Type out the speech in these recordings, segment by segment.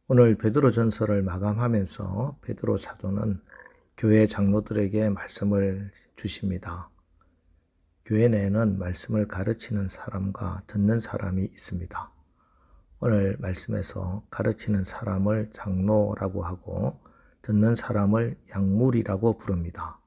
오늘 베드로 전서를 마감하면서 베드로 사도는 교회 장로들에게 말씀을 주십니다. 교회 내에는 말씀을 가르치는 사람과 듣는 사람이 있습니다. 오늘 말씀에서 가르치는 사람을 장로라고 하고 듣는 사람을 양물이라고 부릅니다.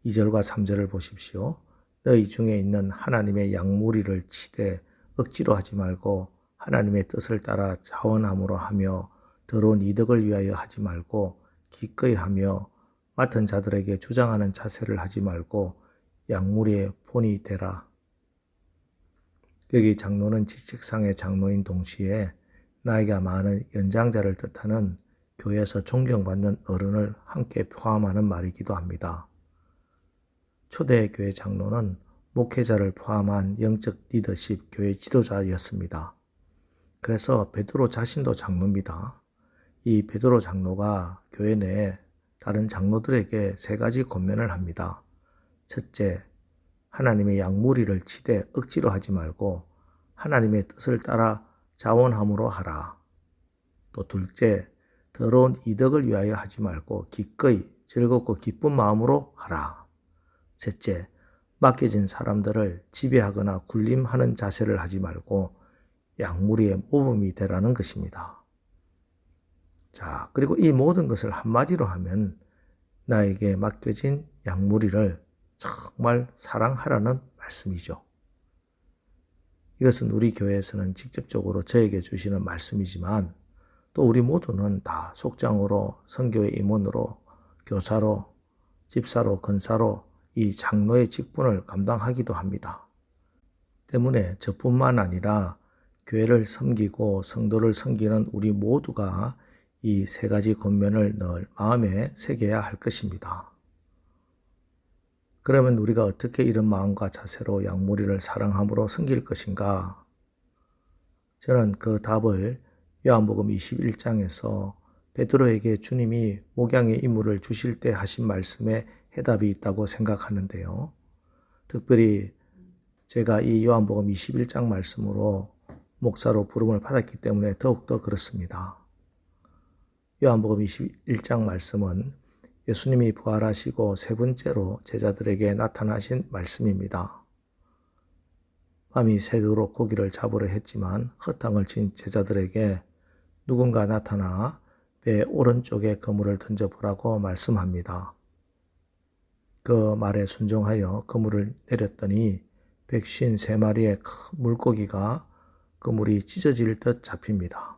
2절과 3절을 보십시오. 너희 중에 있는 하나님의 양무리를 치되 억지로 하지 말고 하나님의 뜻을 따라 자원함으로 하며 더러운 이득을 위하여 하지 말고 기꺼이 하며 맡은 자들에게 주장하는 자세를 하지 말고 양무리의 본이 되라. 여기 장로는 직책상의 장로인 동시에 나이가 많은 연장자를 뜻하는 교회에서 존경받는 어른을 함께 포함하는 말이기도 합니다. 초대 교회 장로는 목회자를 포함한 영적 리더십 교회 지도자였습니다. 그래서 베드로 자신도 장로입니다. 이 베드로 장로가 교회 내에 다른 장로들에게 세 가지 권면을 합니다. 첫째, 하나님의 양무리를 치되 억지로 하지 말고 하나님의 뜻을 따라 자원함으로 하라. 또 둘째, 더러운 이득을 위하여 하지 말고 기꺼이 즐겁고 기쁜 마음으로 하라. 셋째, 맡겨진 사람들을 지배하거나 군림하는 자세를 하지 말고 양무리의 모범이 되라는 것입니다. 자, 그리고 이 모든 것을 한마디로 하면 나에게 맡겨진 양무리를 정말 사랑하라는 말씀이죠. 이것은 우리 교회에서는 직접적으로 저에게 주시는 말씀이지만 또 우리 모두는 다 속장으로, 선교의 임원으로, 교사로, 집사로, 권사로 이 장로의 직분을 감당하기도 합니다. 때문에 저뿐만 아니라 교회를 섬기고 성도를 섬기는 우리 모두가 이 세 가지 권면을 늘 마음에 새겨야 할 것입니다. 그러면 우리가 어떻게 이런 마음과 자세로 양무리를 사랑함으로 섬길 것인가? 저는 그 답을 요한복음 21장에서 베드로에게 주님이 목양의 임무를 주실 때 하신 말씀에 해답이 있다고 생각하는데요. 특별히 제가 이 요한복음 21장 말씀으로 목사로 부름을 받았기 때문에 더욱더 그렇습니다. 요한복음 21장 말씀은 예수님이 부활하시고 세 번째로 제자들에게 나타나신 말씀입니다. 밤이 새도록 고기를 잡으려 했지만 허탕을 친 제자들에게 누군가 나타나 배 오른쪽에 그물을 던져보라고 말씀합니다. 그 말에 순종하여 그물을 내렸더니 153마리의 큰 물고기가 그물이 찢어질 듯 잡힙니다.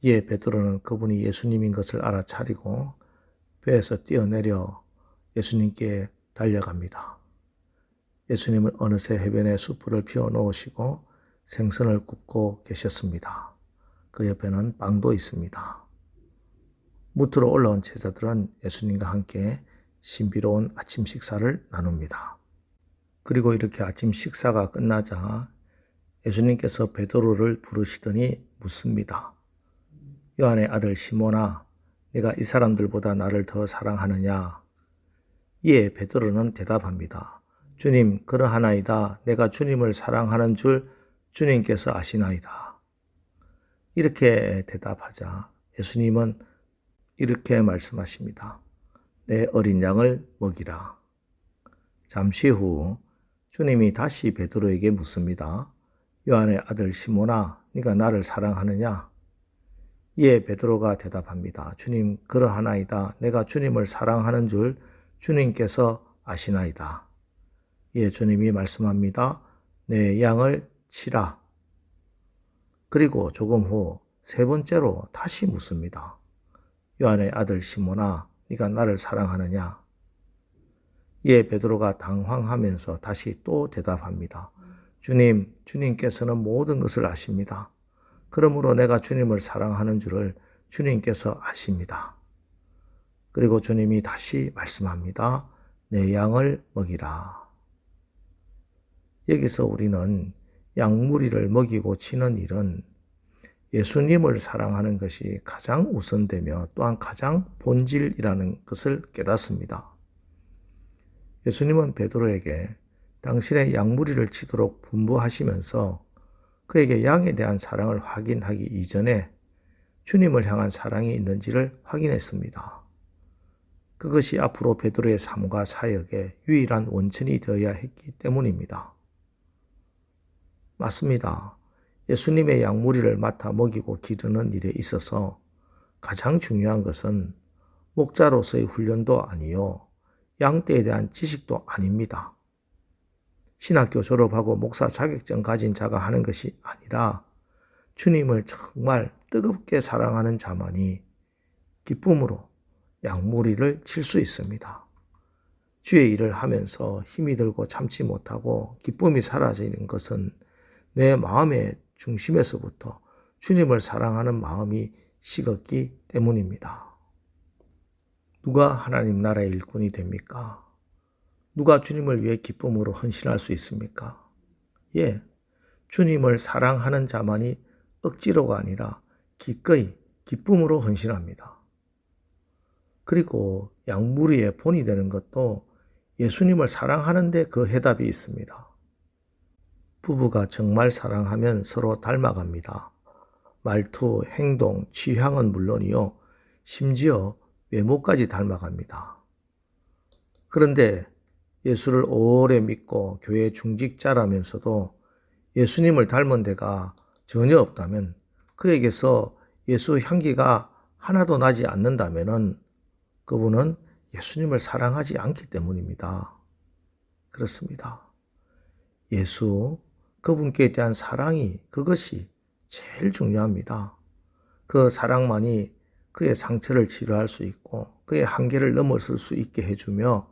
이에 베드로는 그분이 예수님인 것을 알아차리고 배에서 뛰어내려 예수님께 달려갑니다. 예수님은 어느새 해변에 숯불을 피워놓으시고 생선을 굽고 계셨습니다. 그 옆에는 빵도 있습니다. 무트로 올라온 제자들은 예수님과 함께 신비로운 아침 식사를 나눕니다. 그리고 이렇게 아침 식사가 끝나자 예수님께서 베드로를 부르시더니 묻습니다. 요한의 아들 시몬아, 네가 이 사람들보다 나를 더 사랑하느냐? 이에 베드로는 대답합니다. 주님, 그러하나이다. 내가 주님을 사랑하는 줄 주님께서 아시나이다. 이렇게 대답하자 예수님은 이렇게 말씀하십니다. 내 어린 양을 먹이라. 잠시 후 주님이 다시 베드로에게 묻습니다. 요한의 아들 시몬아, 네가 나를 사랑하느냐? 이에 베드로가 대답합니다. 주님, 그러하나이다. 내가 주님을 사랑하는 줄 주님께서 아시나이다. 이에 주님이 말씀합니다. 내 양을 치라. 그리고 조금 후 세 번째로 다시 묻습니다. 요한의 아들 시몬아, 네가 나를 사랑하느냐? 이에 베드로가 당황하면서 다시 또 대답합니다. 주님, 주님께서는 모든 것을 아십니다. 그러므로 내가 주님을 사랑하는 줄을 주님께서 아십니다. 그리고 주님이 다시 말씀합니다. 내 양을 먹이라. 여기서 우리는 양무리를 먹이고 치는 일은 예수님을 사랑하는 것이 가장 우선되며 또한 가장 본질이라는 것을 깨닫습니다. 예수님은 베드로에게 당신의 양무리를 치도록 분부하시면서 그에게 양에 대한 사랑을 확인하기 이전에 주님을 향한 사랑이 있는지를 확인했습니다. 그것이 앞으로 베드로의 삶과 사역의 유일한 원천이 되어야 했기 때문입니다. 맞습니다. 예수님의 양무리를 맡아 먹이고 기르는 일에 있어서 가장 중요한 것은 목자로서의 훈련도 아니요, 양떼에 대한 지식도 아닙니다. 신학교 졸업하고 목사 자격증 가진 자가 하는 것이 아니라 주님을 정말 뜨겁게 사랑하는 자만이 기쁨으로 양무리를 칠 수 있습니다. 주의 일을 하면서 힘이 들고 참지 못하고 기쁨이 사라지는 것은 내 마음의 중심에서부터 주님을 사랑하는 마음이 식었기 때문입니다. 누가 하나님 나라의 일꾼이 됩니까? 누가 주님을 위해 기쁨으로 헌신할 수 있습니까? 예, 주님을 사랑하는 자만이 억지로가 아니라 기꺼이 기쁨으로 헌신합니다. 그리고 양무리의 본이 되는 것도 예수님을 사랑하는데 그 해답이 있습니다. 부부가 정말 사랑하면 서로 닮아갑니다. 말투, 행동, 취향은 물론이요, 심지어 외모까지 닮아갑니다. 그런데 예수를 오래 믿고 교회 중직자라면서도 예수님을 닮은 데가 전혀 없다면, 그에게서 예수 향기가 하나도 나지 않는다면 그분은 예수님을 사랑하지 않기 때문입니다. 그렇습니다. 예수, 그분께 대한 사랑이, 그것이 제일 중요합니다. 그 사랑만이 그의 상처를 치료할 수 있고 그의 한계를 넘어설 수 있게 해주며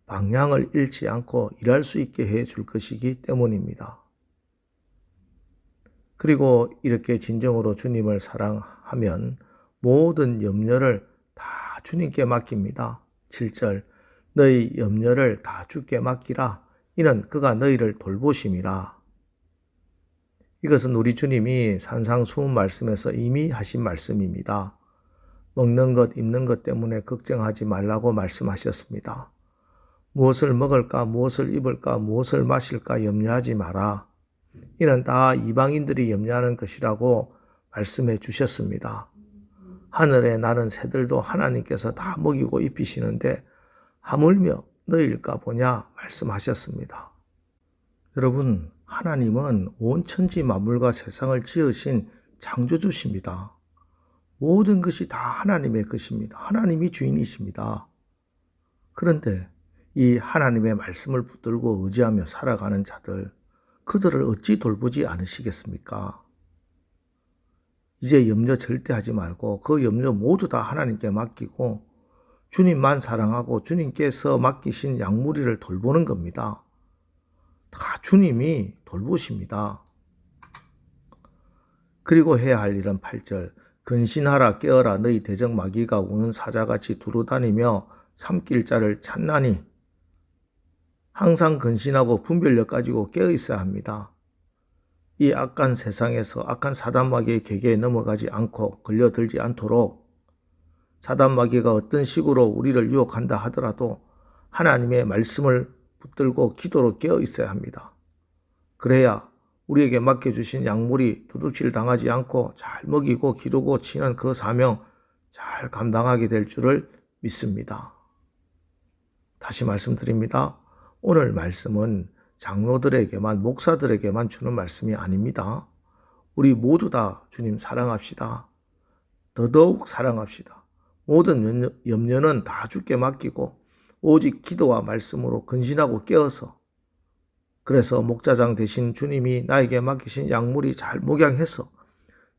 방향을 잃지 않고 일할 수 있게 해줄 것이기 때문입니다. 그리고 이렇게 진정으로 주님을 사랑하면 모든 염려를 다 주님께 맡깁니다. 7절, 너희 염려를 다 주께 맡기라. 이는 그가 너희를 돌보심이라. 이것은 우리 주님이 산상수훈 말씀에서 이미 하신 말씀입니다. 먹는 것, 입는 것 때문에 걱정하지 말라고 말씀하셨습니다. 무엇을 먹을까, 무엇을 입을까, 무엇을 마실까 염려하지 마라. 이는 다 이방인들이 염려하는 것이라고 말씀해 주셨습니다. 하늘에 나는 새들도 하나님께서 다 먹이고 입히시는데 하물며 너희일까 보냐 말씀하셨습니다. 여러분, 하나님은 온 천지 만물과 세상을 지으신 창조주십니다. 모든 것이 다 하나님의 것입니다. 하나님이 주인이십니다. 그런데 이 하나님의 말씀을 붙들고 의지하며 살아가는 자들, 그들을 어찌 돌보지 않으시겠습니까? 이제 염려 절대 하지 말고 그 염려 모두 다 하나님께 맡기고 주님만 사랑하고 주님께서 맡기신 양무리를 돌보는 겁니다. 다 주님이 돌보십니다. 그리고 해야 할 일은 8절, 근신하라 깨어라 너희 대적 마귀가 우는 사자같이 두루다니며 삼킬 자를 찾나니. 항상 근신하고 분별력 가지고 깨어 있어야 합니다. 이 악한 세상에서 악한 사단마귀의 계계에 넘어가지 않고 걸려들지 않도록 사단마귀가 어떤 식으로 우리를 유혹한다 하더라도 하나님의 말씀을 붙들고 기도로 깨어 있어야 합니다. 그래야 우리에게 맡겨주신 약물이 도둑질 당하지 않고 잘 먹이고 기르고 치는 그 사명 잘 감당하게 될 줄을 믿습니다. 다시 말씀드립니다. 오늘 말씀은 장로들에게만, 목사들에게만 주는 말씀이 아닙니다. 우리 모두 다 주님 사랑합시다. 더더욱 사랑합시다. 모든 염려는 다 주께 맡기고 오직 기도와 말씀으로 근신하고 깨어서, 그래서 목자장 대신 주님이 나에게 맡기신 약물이 잘 목양해서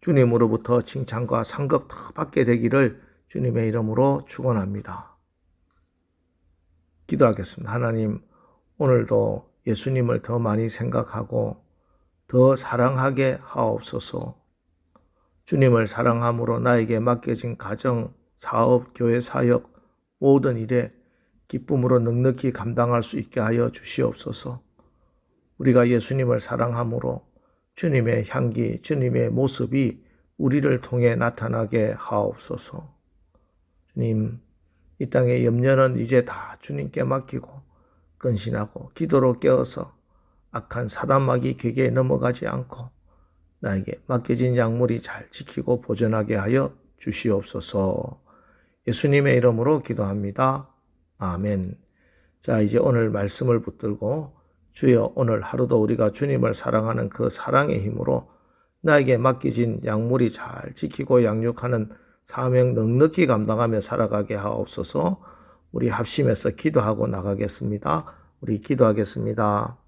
주님으로부터 칭찬과 상급 다 받게 되기를 주님의 이름으로 축원합니다. 기도하겠습니다. 하나님, 오늘도 예수님을 더 많이 생각하고 더 사랑하게 하옵소서. 주님을 사랑함으로 나에게 맡겨진 가정, 사업, 교회 사역 모든 일에 기쁨으로 넉넉히 감당할 수 있게 하여 주시옵소서. 우리가 예수님을 사랑함으로 주님의 향기, 주님의 모습이 우리를 통해 나타나게 하옵소서. 주님, 이 땅의 염려는 이제 다 주님께 맡기고 근신하고 기도로 깨어서 악한 사단마귀 계계에 넘어가지 않고 나에게 맡겨진 약물이 잘 지키고 보존하게 하여 주시옵소서. 예수님의 이름으로 기도합니다. 아멘. 자, 이제 오늘 말씀을 붙들고 주여 오늘 하루도 우리가 주님을 사랑하는 그 사랑의 힘으로 나에게 맡겨진 약물이 잘 지키고 양육하는 사명 넉넉히 감당하며 살아가게 하옵소서. 우리 합심해서 기도하고 나가겠습니다. 우리 기도하겠습니다.